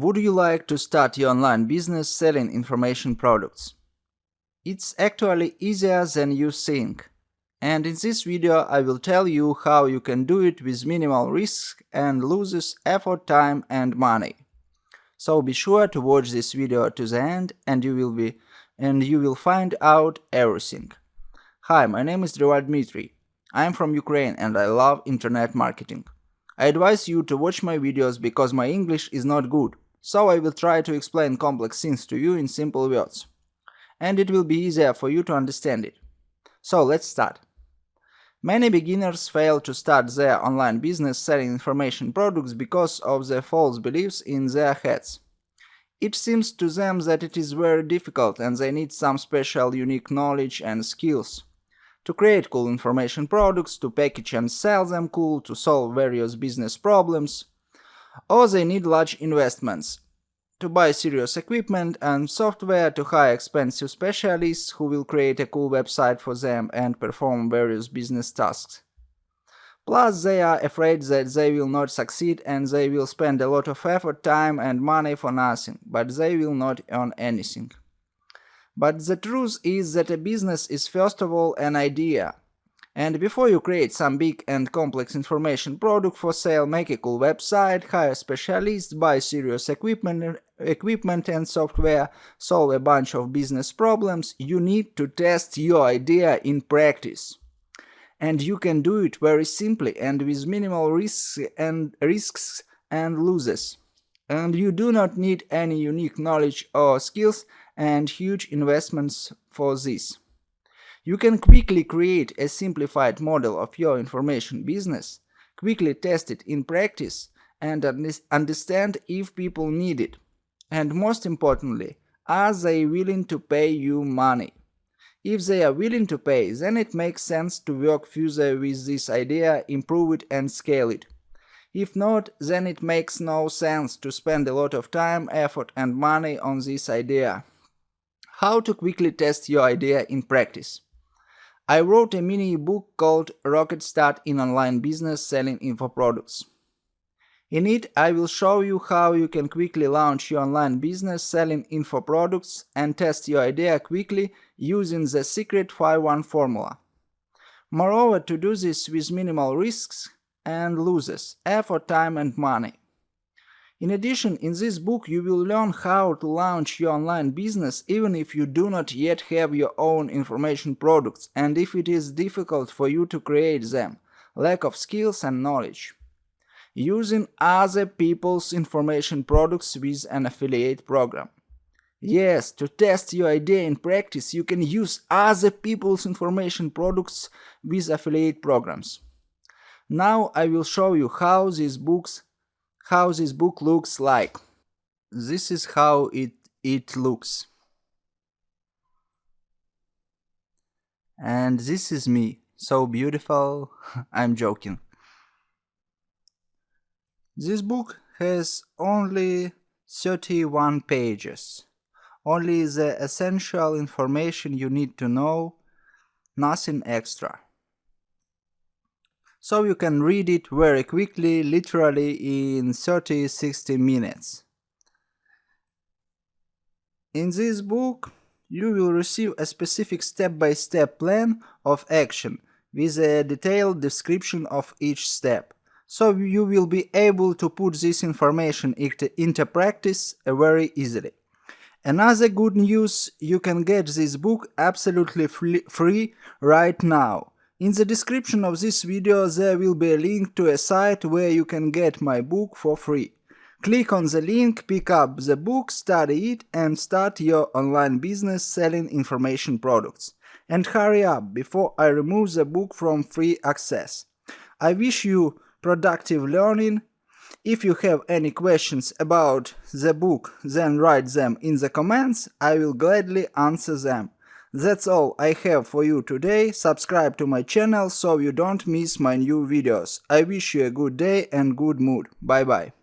Would you like to start your online business selling information products? It's actually easier than you think. And in this video I will tell you how you can do it with minimal risk and loses effort, time and money. So be sure to watch this video to the end and you will find out everything. Hi, my name is Dmitry. I am from Ukraine and I love internet marketing. I advise you to watch my videos because my English is not good, so I will try to explain complex things to you in simple words. And it will be easier for you to understand it. So let's start. Many beginners fail to start their online business selling information products because of the false beliefs in their heads. It seems to them that it is very difficult and they need some special unique knowledge and skills to create cool information products, to package and sell them cool, to solve various business problems, or they need large investments, to buy serious equipment and software, to hire expensive specialists who will create a cool website for them and perform various business tasks. Plus, they are afraid that they will not succeed and they will spend a lot of effort, time and money for nothing, but they will not earn anything. But the truth is that a business is first of all an idea. And before you create some big and complex information product for sale, make a cool website, hire specialists, buy serious equipment and software, solve a bunch of business problems, you need to test your idea in practice. And you can do it very simply and with minimal risks and losses. And you do not need any unique knowledge or skills and huge investments for this. You can quickly create a simplified model of your information business, quickly test it in practice, and understand if people need it. And most importantly, are they willing to pay you money? If they are willing to pay, then it makes sense to work further with this idea, improve it and scale it. If not, then it makes no sense to spend a lot of time, effort and money on this idea. How to quickly test your idea in practice. I wrote a mini book called Rocket Start in Online Business Selling Info Products. In it, I will show you how you can quickly launch your online business selling info products and test your idea quickly using the secret 5-1 formula. Moreover, to do this with minimal risks and losses, effort, time and money. In addition, in this book you will learn how to launch your online business even if you do not yet have your own information products and if it is difficult for you to create them, lack of skills and knowledge. Using other people's information products with an affiliate program. Yes, to test your idea in practice you can use other people's information products with affiliate programs. Now I will show you how this book looks like. This is how it looks. And this is me, so beautiful. I'm joking. This book has only 31 pages. Only the essential information you need to know, nothing extra. So you can read it very quickly, literally in 30-60 minutes. In this book, you will receive a specific step-by-step plan of action with a detailed description of each step. So you will be able to put this information into practice very easily. Another good news, you can get this book absolutely free right now. In the description of this video there will be a link to a site where you can get my book for free. Click on the link, pick up the book, study it and start your online business selling information products. And hurry up before I remove the book from free access. I wish you productive learning. If you have any questions about the book, then write them in the comments, I will gladly answer them. That's all I have for you today. Subscribe to my channel so you don't miss my new videos. I wish you a good day and good mood. Bye bye.